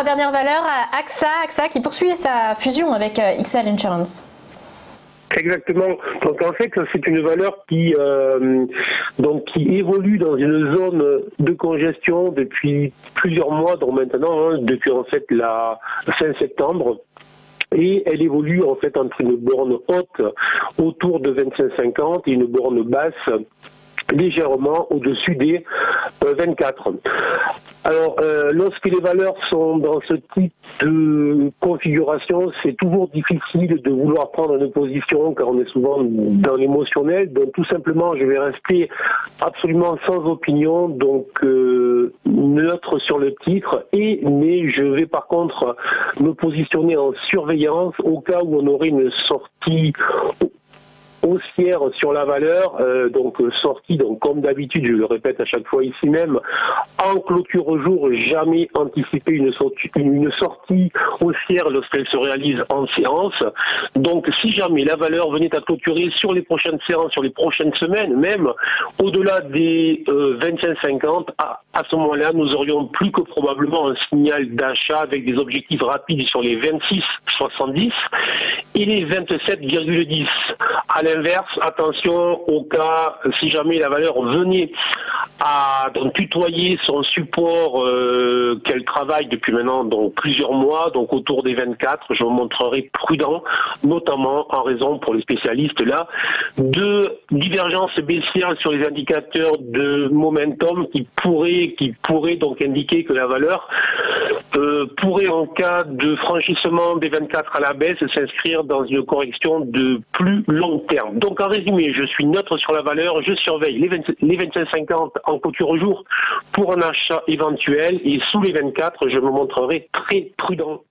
dernière valeur, AXA qui poursuit sa fusion avec XL Insurance. Exactement. Donc en fait, c'est une valeur qui évolue dans une zone de congestion depuis plusieurs mois, donc maintenant, depuis en fait la fin septembre. Et elle évolue en fait entre une borne haute autour de 25,50 et une borne basse légèrement au-dessus des 24. Alors, lorsque les valeurs sont dans ce type de configuration, c'est toujours difficile de vouloir prendre une position car on est souvent dans l'émotionnel. Donc, tout simplement, je vais rester absolument sans opinion, donc neutre sur le titre. Mais je vais par contre me positionner en surveillance au cas où on aurait une sortie haussière sur la valeur, sortie, donc comme d'habitude, je le répète à chaque fois ici même, en clôture au jour, jamais anticiper une sortie haussière lorsqu'elle se réalise en séance. Donc si jamais la valeur venait à clôturer sur les prochaines séances, sur les prochaines semaines, même au-delà des 25,50, à ce moment-là, nous aurions plus que probablement un signal d'achat avec des objectifs rapides sur les 26,70 et les 27,10. À l'inverse, attention au cas, si jamais la valeur venait à tutoyer son support qu'elle travaille depuis maintenant plusieurs mois, donc autour des 24, je me montrerai prudent, notamment en raison pour les spécialistes là, de divergences baissières sur les indicateurs de momentum qui pourraient donc indiquer que la valeur pourrait en cas de franchissement des 24 à la baisse s'inscrire dans une correction de plus long terme. Donc en résumé, je suis neutre sur la valeur, je surveille les 25,50 en clôture au jour pour un achat éventuel et sous les 24, je me montrerai très prudent.